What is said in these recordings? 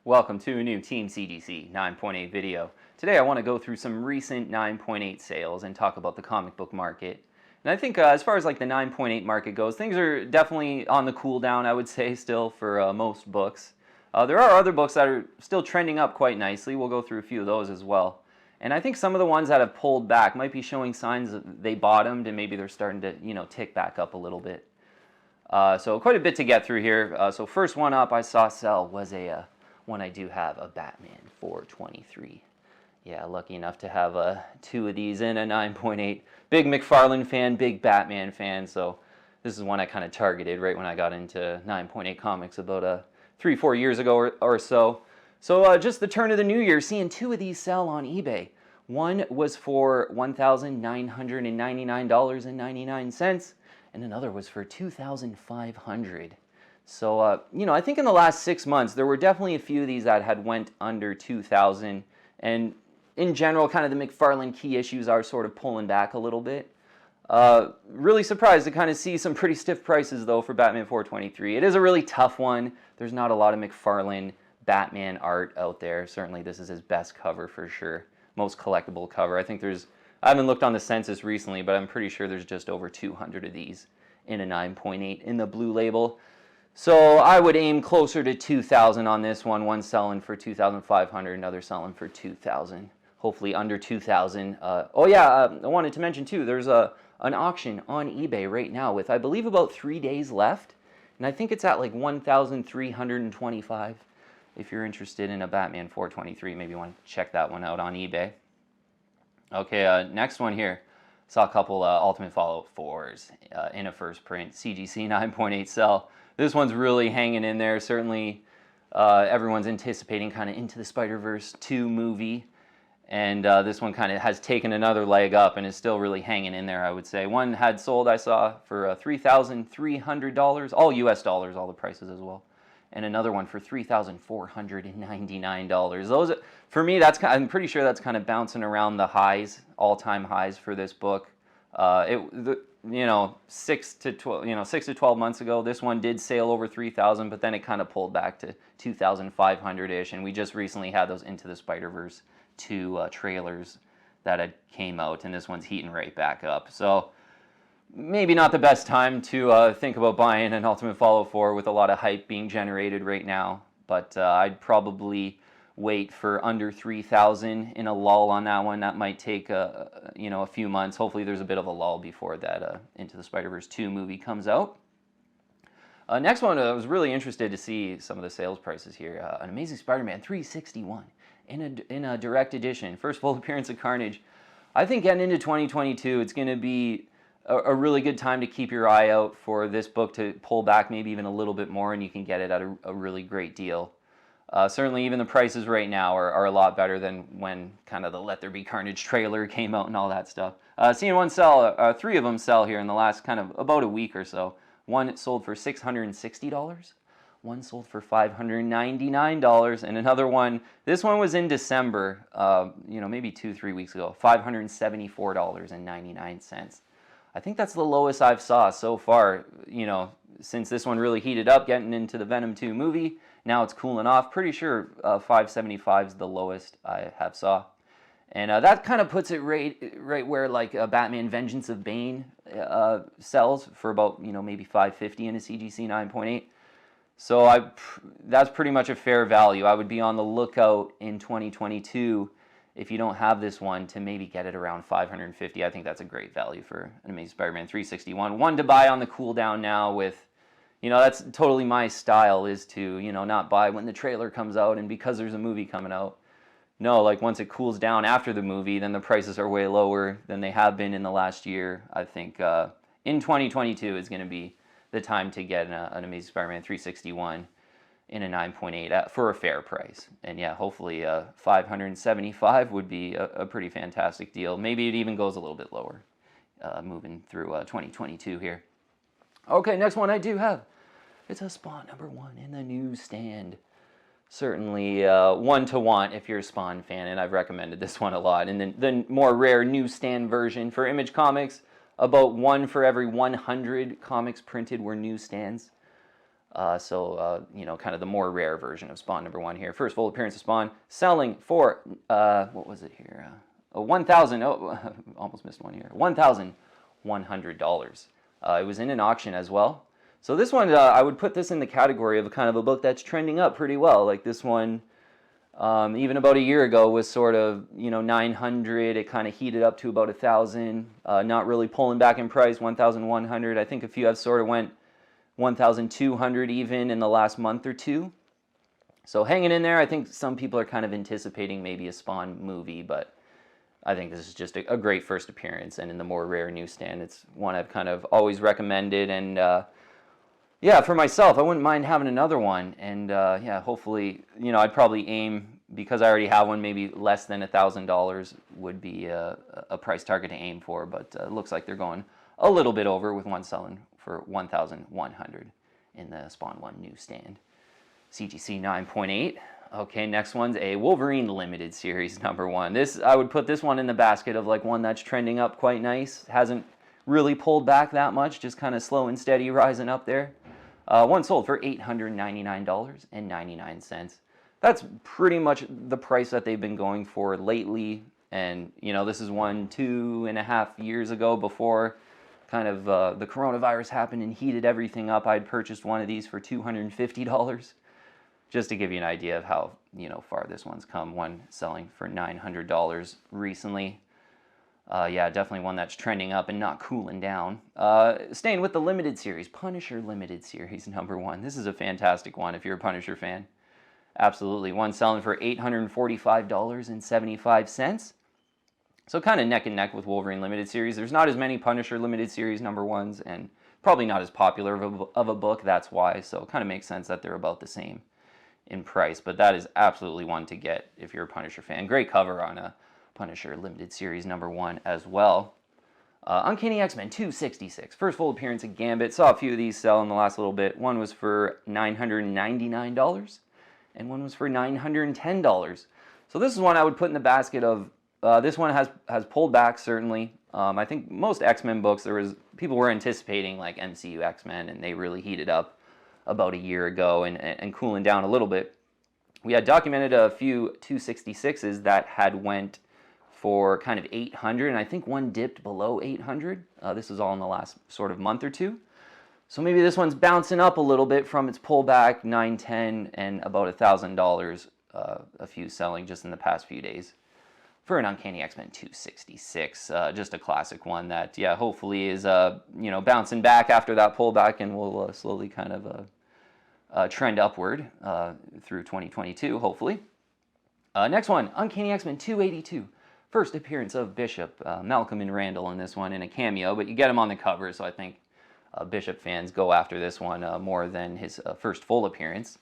Welcome to a new Team CGC 9.8 video. Today I want to go through some recent 9.8 sales and talk about the comic book market. And I think as far as like the 9.8 market goes, things are definitely on the cool down, I would say, still for most books. There are other books that are still trending up quite nicely. We'll go through a few of those as well. And I think some of the ones that have pulled back might be showing signs that they bottomed and maybe they're starting to, tick back up a little bit. So quite a bit to get through here. So first one up I saw sell was one I do have, a Batman 423. Yeah, lucky enough to have two of these in a 9.8. Big McFarlane fan, big Batman fan, so this is one I kind of targeted right when I got into 9.8 comics about 3-4 years ago or so. So just the turn of the new year, seeing two of these sell on eBay. One was for $1,999.99, and another was for $2,500. So, I think in the last 6 months, there were definitely a few of these that had went under 2,000. And in general, kind of the McFarlane key issues are sort of pulling back a little bit. Really surprised to kind of see some pretty stiff prices, though, for Batman 423. It is a really tough one. There's not a lot of McFarlane Batman art out there. Certainly, this is his best cover for sure. Most collectible cover. I think I haven't looked on the census recently, but I'm pretty sure there's just over 200 of these in a 9.8 in the blue label. So I would aim closer to 2,000 on this one. One selling for 2,500, another selling for 2,000. Hopefully under 2,000. I wanted to mention too, there's an auction on eBay right now with, I believe, about 3 days left. And I think it's at like 1,325. If you're interested in a Batman 423, maybe you want to check that one out on eBay. Okay, next one here. Saw a couple Ultimate Fallout 4s in a first print. CGC 9.8 sell. This one's really hanging in there. Certainly, everyone's anticipating kind of Into the Spider-Verse 2 movie. And this one kind of has taken another leg up and is still really hanging in there, I would say. One had sold, I saw, for $3,300. All US dollars, all the prices as well. And another one for $3,499. Those, for me, I'm pretty sure that's kind of bouncing around the highs, all-time highs for this book. 6 to 12 months ago, this one did sail over 3,000, but then it kind of pulled back to 2,500-ish, and we just recently had those Into the Spider-Verse 2 trailers that had came out, and this one's heating right back up. So maybe not the best time to think about buying an Ultimate Fallout 4 with a lot of hype being generated right now, but I'd probably wait for under 3,000 in a lull on that one. That might take a few months. Hopefully there's a bit of a lull before that Into the Spider-Verse 2 movie comes out. Next one, I was really interested to see some of the sales prices here. An Amazing Spider-Man 361 in a direct edition. First full appearance of Carnage. I think getting into 2022, it's going to be a really good time to keep your eye out for this book to pull back maybe even a little bit more, and you can get it at a really great deal. Certainly even the prices right now are a lot better than when kind of the Let There Be Carnage trailer came out and all that stuff. Seeing one sell, three of them sell here in the last kind of about a week or so. One sold for $660, one sold for $599, and another one, this one was in December, maybe 2-3 weeks ago, $574.99. I think that's the lowest I've saw so far, since this one really heated up, getting into the Venom 2 movie. Now it's cooling off. Pretty sure 575 is the lowest I have saw. And that kind of puts it right where like Batman Vengeance of Bane sells for about, maybe 550 in a CGC 9.8. So that's pretty much a fair value. I would be on the lookout in 2022 if you don't have this one to maybe get it around 550. I think that's a great value for an Amazing Spider-Man 361. One to buy on the cool down now with, that's totally my style, is to, not buy when the trailer comes out and because there's a movie coming out. No, like once it cools down after the movie, then the prices are way lower than they have been in the last year. I think in 2022 is going to be the time to get an Amazing Spider-Man 361 in a 9.8 for a fair price. And yeah, hopefully 575 would be a pretty fantastic deal. Maybe it even goes a little bit lower moving through 2022 here. Okay, next one I do have. It's a Spawn #1 in the newsstand. Certainly one to want if you're a Spawn fan, and I've recommended this one a lot. And then the more rare newsstand version for Image Comics, about 1 for every 100 comics printed were newsstands. You know, kind of the more rare version of Spawn #1 here. First full appearance of Spawn, selling for, what was it here? 1,000, oh, almost missed one here, $1,100. It was in an auction as well. So this one, I would put this in the category of kind of a book that's trending up pretty well. Like this one, even about a year ago was sort of, you know, 900. It kind of heated up to about 1,000. Not really pulling back in price, 1,100. I think a few have sort of went 1,200 even in the last month or two. So hanging in there. I think some people are kind of anticipating maybe a Spawn movie, but I think this is just a great first appearance, and in the more rare newsstand, it's one I've kind of always recommended. And yeah, for myself, I wouldn't mind having another one. And yeah, hopefully, you know, I'd probably aim, because I already have one, maybe less than $1,000 would be a price target to aim for. But it looks like they're going a little bit over, with one selling for $1,100 in the Spawn 1 newsstand. CGC 9.8. Okay, next one's a Wolverine Limited Series #1. This, I would put this one in the basket of like one that's trending up quite nice. Hasn't really pulled back that much, just kind of slow and steady rising up there. One sold for $899.99. That's pretty much the price that they've been going for lately. And, you know, this is 2.5 years ago, before kind of the coronavirus happened and heated everything up. I'd purchased one of these for $250. Just to give you an idea of how, you know, far this one's come. One selling for $900 recently. Yeah, definitely one that's trending up and not cooling down. Staying with the limited series, Punisher Limited Series #1. This is a fantastic one if you're a Punisher fan. Absolutely. One selling for $845.75. So kind of neck and neck with Wolverine Limited Series. There's not as many Punisher Limited Series #1s, and probably not as popular of a book, that's why. So it kind of makes sense that they're about the same in price. But that is absolutely one to get if you're a Punisher fan. Great cover on a Punisher Limited Series #1 as well. Uncanny X-Men 266. First full appearance of Gambit. Saw a few of these sell in the last little bit. One was for $999 and one was for $910. So this is one I would put in the basket of, this one has pulled back, certainly. I think most X-Men books, people were anticipating like MCU X-Men, and they really heated up about a year ago and cooling down a little bit. We had documented a few 266s that had went for kind of 800, and I think one dipped below 800. This is all in the last sort of month or two. So maybe this one's bouncing up a little bit from its pullback, $910 and about $1,000, a few selling just in the past few days for an Uncanny X-Men 266. Just a classic one that, yeah, hopefully is, you know, bouncing back after that pullback, and will slowly kind of trend upward through 2022, hopefully. Next one, Uncanny X-Men 282. First appearance of Bishop, Malcolm and Randall in this one in a cameo, but you get him on the cover, so I think Bishop fans go after this one more than his first full appearance.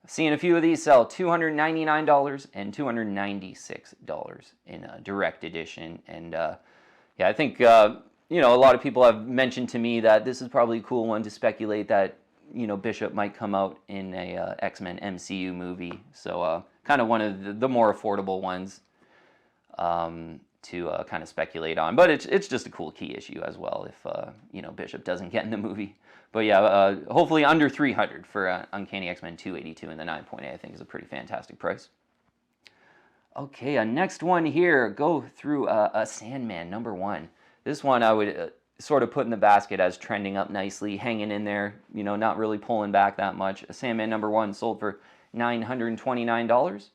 Seeing a few of these sell $299 and $296 in a direct edition. And yeah, I think, you know, a lot of people have mentioned to me that this is probably a cool one to speculate that, you know, Bishop might come out in a X-Men MCU movie. So kind of one of the more affordable ones to kind of speculate on. But it's just a cool key issue as well if, you know, Bishop doesn't get in the movie. But yeah, hopefully under $300 for Uncanny X-Men 282 in the 9.8, I think is a pretty fantastic price. Okay, next one here, go through a Sandman #1. This one I would sort of put in the basket as trending up nicely, hanging in there, you know, not really pulling back that much. A Sandman #1 sold for $929.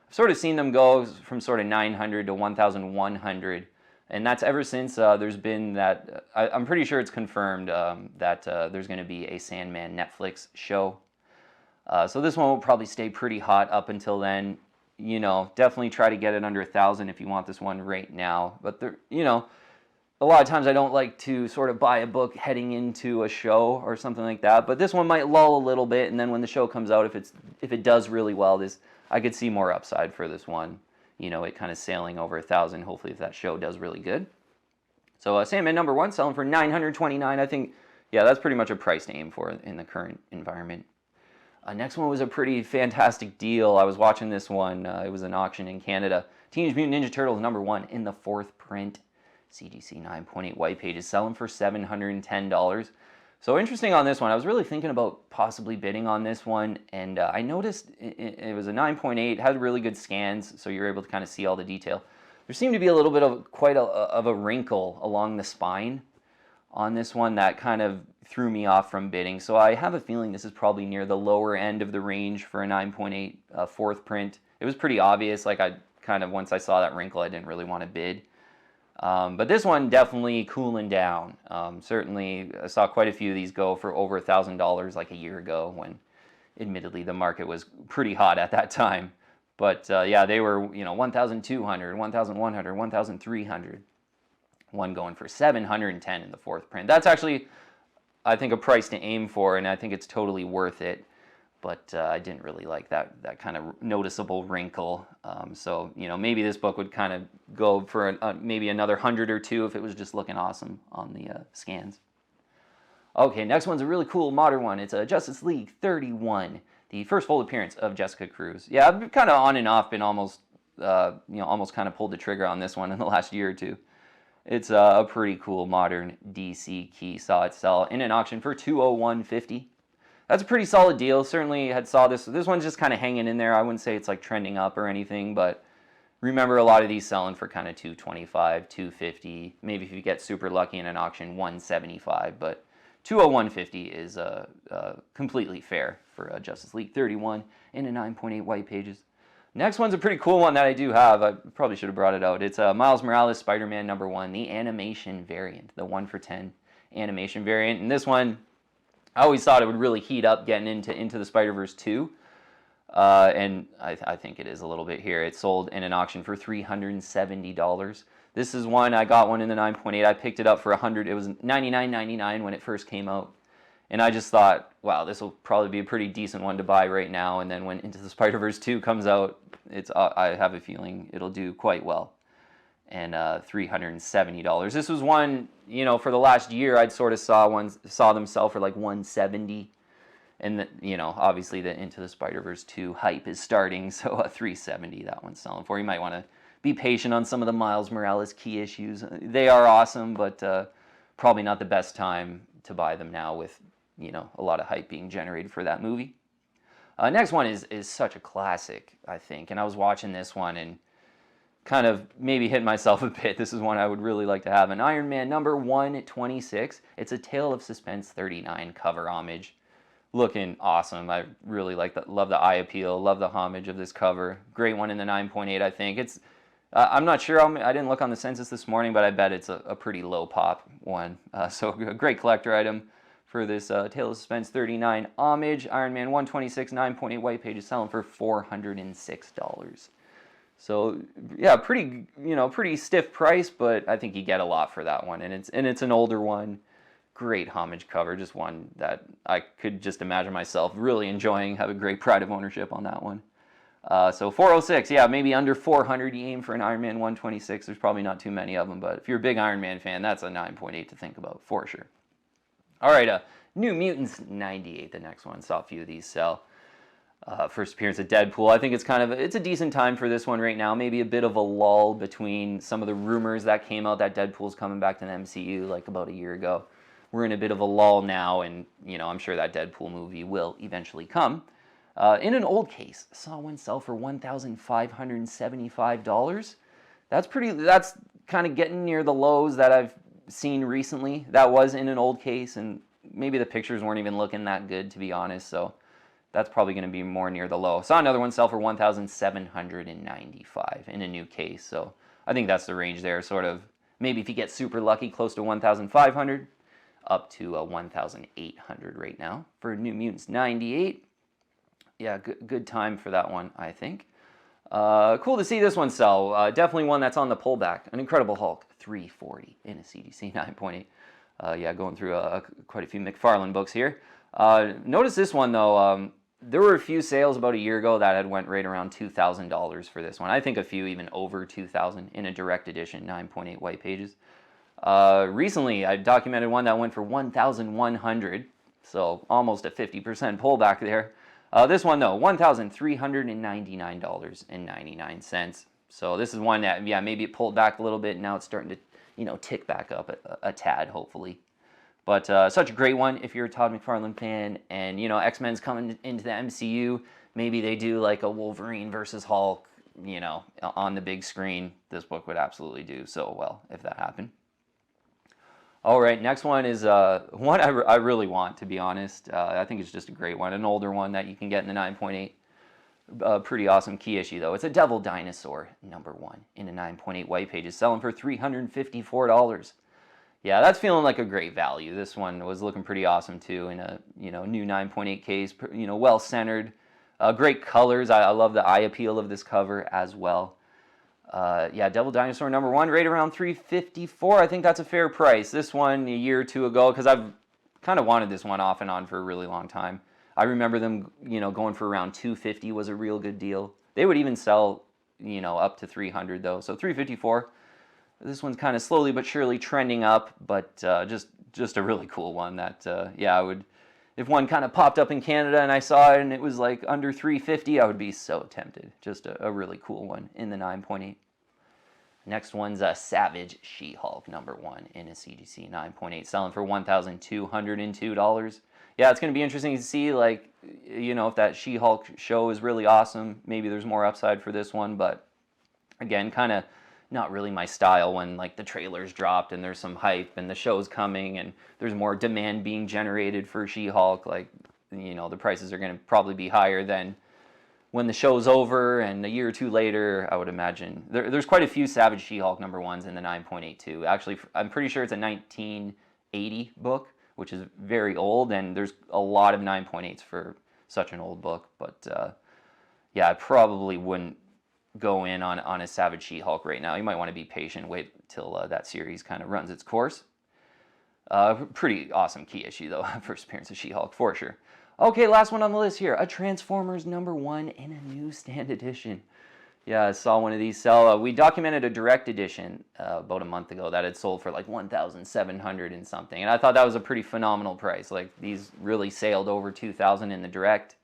I've sort of seen them go from sort of $900 to $1,100. And that's ever since there's been that, I'm pretty sure it's confirmed that there's going to be a Sandman Netflix show. So this one will probably stay pretty hot up until then. You know, definitely try to get it under 1,000 if you want this one right now. But there, you know, a lot of times I don't like to sort of buy a book heading into a show or something like that. But this one might lull a little bit, and then when the show comes out, if it does really well, I could see more upside for this one. You know, it kind of sailing over 1,000, hopefully, if that show does really good. So Sandman #1 selling for $929. I think, yeah, that's pretty much a price to aim for in the current environment. Next one was a pretty fantastic deal. I was watching this one. It was an auction in Canada. Teenage Mutant Ninja Turtles #1 in the 4th print. CGC 9.8 white pages selling for $710. So interesting on this one. I was really thinking about possibly bidding on this one, and I noticed it was a 9.8, had really good scans, so you're able to kind of see all the detail. There seemed to be a little bit of quite a wrinkle along the spine on this one that kind of threw me off from bidding. So I have a feeling this is probably near the lower end of the range for a 9.8 fourth print. It was pretty obvious. Like I kind of, once I saw that wrinkle, I didn't really want to bid. But this one definitely cooling down. Certainly, I saw quite a few of these go for over $1,000 like a year ago when, admittedly, the market was pretty hot at that time. But yeah, they were 1,200, 1,100, 1,300. One going for 710 in the fourth print. That's actually, I think, a price to aim for, and I think it's totally worth it. But I didn't really like that kind of noticeable wrinkle. So maybe this book would kind of go for maybe another 100 or two if it was just looking awesome on the scans. Okay, next one's a really cool modern one. It's a Justice League 31, the first full appearance of Jessica Cruz. Yeah, I've been kind of on and off, been almost kind of pulled the trigger on this one in the last year or two. It's a pretty cool modern DC key. Saw it sell in an auction for $201.50. That's a pretty solid deal. Certainly had saw this. This one's just kind of hanging in there. I wouldn't say it's like trending up or anything, but remember a lot of these selling for kind of $225, $250. Maybe if you get super lucky in an auction, $175. But $201.50 is completely fair for a Justice League 31 in a 9.8 white pages. Next one's a pretty cool one that I do have. I probably should have brought it out. It's Miles Morales SpiderMan #1, the animation variant, the 1 for 10 animation variant. And this one, I always thought it would really heat up getting into the Spider-Verse 2. And I think it is a little bit here. It sold in an auction for $370. This is one, I got one in the 9.8. I picked it up for $100. It was $99.99 when it first came out. And I just thought, wow, this will probably be a pretty decent one to buy right now. And then when Into the Spider-Verse 2 comes out, I have a feeling it'll do quite well. And $370. This was one, for the last year, I'd sort of saw them sell for like $170. And obviously the Into the Spider-Verse 2 hype is starting, so $370 that one's selling for. You might want to be patient on some of the Miles Morales key issues. They are awesome, but probably not the best time to buy them now with a lot of hype being generated for that movie. Next one is such a classic, I think, and I was watching this one and kind of maybe hit myself a bit. This is one I would really like to have. An Iron Man #126. It's a Tale of Suspense 39 cover homage. Looking awesome. I really love the eye appeal, love the homage of this cover. Great one in the 9.8, I think. It's I'm not sure, I didn't look on the census this morning, but I bet it's a pretty low pop one. So a great collector item for this Tale of Suspense 39 homage. Iron Man 126, 9.8 white pages, selling for $406. So yeah, pretty stiff price, but I think you get a lot for that one. And it's an older one. Great homage cover, just one that I could just imagine myself really enjoying, have a great pride of ownership on that one. So 406, yeah, maybe under 400 you aim for an Iron Man 126. There's probably not too many of them, but if you're a big Iron Man fan, that's a 9.8 to think about for sure. All right, New Mutants 98, the next one. Saw a few of these sell. First appearance of Deadpool. I think it's a decent time for this one right now. Maybe a bit of a lull between some of the rumors that came out that Deadpool's coming back to the MCU like about a year ago. We're in a bit of a lull now, and I'm sure that Deadpool movie will eventually come. In an old case, saw one sell for $1,575. That's kind of getting near the lows that I've seen recently. That was in an old case, and maybe the pictures weren't even looking that good, to be honest. So that's probably going to be more near the low. Saw another one sell for $1,795 in a new case. So I think that's the range there. Sort of maybe if you get super lucky, close to $1,500. Up to $1,800 right now for New Mutants 98. Yeah, good time for that one, I think. Cool to see this one sell. Definitely one that's on the pullback. An Incredible Hulk 340 in a CGC 9.8. Yeah, going through quite a few McFarlane books here. Notice this one though. There were a few sales about a year ago that had went right around $2,000 for this one. I think a few even over $2,000 in a direct edition 9.8 white pages. Recently, I documented one that went for $1,100, so almost a 50% pullback there. This one, though, $1,399.99. So this is one that, yeah, maybe it pulled back a little bit, and now it's starting to, tick back up a tad, hopefully. But such a great one if you're a Todd McFarlane fan, and you know X-Men's coming into the MCU. Maybe they do like a Wolverine versus Hulk, you know, on the big screen. This book would absolutely do so well if that happened. All right, next one is one I really want, to be honest. I think it's just a great one, an older one that you can get in the 9.8. Pretty awesome key issue, though. It's a Devil Dinosaur #1 in a 9.8 white pages, selling for $354. Yeah, that's feeling like a great value. This one was looking pretty awesome too in a new 9.8 case. Well centered, great colors. I love the eye appeal of this cover as well. Yeah, Devil Dinosaur #1, right around $354. I think that's a fair price. This one a year or two ago, because I've kind of wanted this one off and on for a really long time. I remember them, going for around $250 was a real good deal. They would even sell, up to $300 though. So $354. This one's kind of slowly but surely trending up, but just a really cool one that, I would, if one kind of popped up in Canada and I saw it and it was like under $350, I would be so tempted. Just a really cool one in the 9.8. Next one's a Savage She-Hulk #1 in a CGC 9.8, selling for $1,202. Yeah, it's going to be interesting to see, like, if that She-Hulk show is really awesome. Maybe there's more upside for this one, but again, kind of not really my style when like the trailers dropped and there's some hype and the show's coming and there's more demand being generated for She-Hulk. Like, the prices are going to probably be higher than when the show's over, and a year or two later, I would imagine. There's quite a few Savage She-Hulk #1s in the 9.8 too. Actually, I'm pretty sure it's a 1980 book, which is very old, and there's a lot of 9.8s for such an old book. But I probably wouldn't go in on a Savage She-Hulk right now. You might want to be patient, wait till that series kind of runs its course. Pretty awesome key issue though, first appearance of She-Hulk for sure. Okay, last one on the list here, a Transformers #1 in a newsstand edition. Yeah, I saw one of these sell. We documented a direct edition about a month ago that had sold for like $1,700 and something, and I thought that was a pretty phenomenal price. Like, these really sailed over $2,000 in the direct.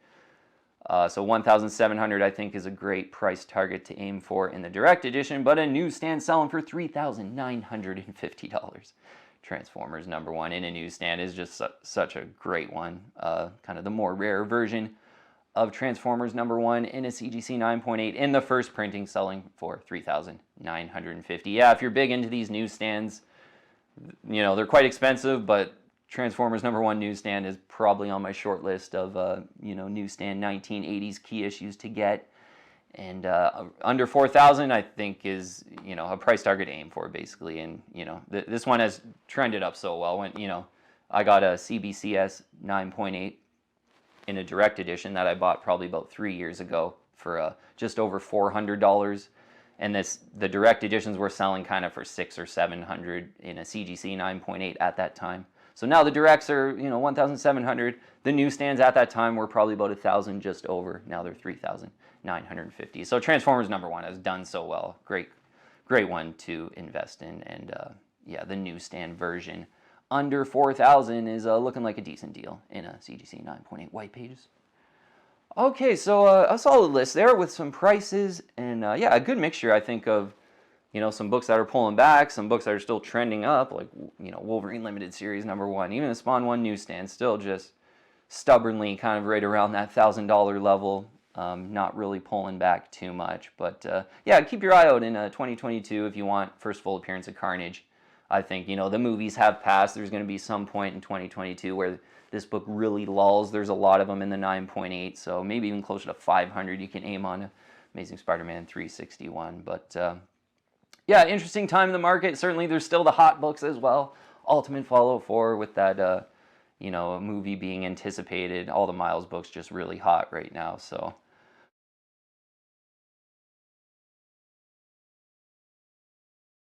So $1,700 I think is a great price target to aim for in the direct edition, but a newsstand selling for $3,950. Transformers #1 in a newsstand is just such a great one. Kind of the more rare version of Transformers #1 in a CGC 9.8 in the first printing, selling for $3,950. Yeah, if you're big into these newsstands, they're quite expensive, but Transformers #1 newsstand is probably on my short list of newsstand 1980s key issues to get. And under $4,000 I think is a price target to aim for, basically. And this one has trended up so well. When I got a CBCS 9.8 in a direct edition that I bought probably about 3 years ago for just over $400, and the direct editions were selling kind of for $600 or $700 in a CGC 9.8 at that time. So now the directs are $1,700. The newsstands at that time were probably about $1,000 just over. Now they're $3,950. So Transformers #1 has done so well. Great one to invest in. And the newsstand version under $4,000 is looking like a decent deal in a CGC 9.8 white pages. Okay, so a solid list there with some prices and a good mixture, I think, of some books that are pulling back, some books that are still trending up, like Wolverine Limited Series #1, even the Spawn 1 newsstand, still just stubbornly kind of right around that $1,000 level. Not really pulling back too much, but keep your eye out in 2022 if you want first full appearance of Carnage. I think the movies have passed. There's going to be some point in 2022 where this book really lulls. There's a lot of them in the 9.8, so maybe even closer to 500 you can aim on Amazing Spider-Man 361. But interesting time in the market. Certainly there's still the hot books as well. Ultimate Fallout 4 with that a movie being anticipated. All the Miles books just really hot right now. So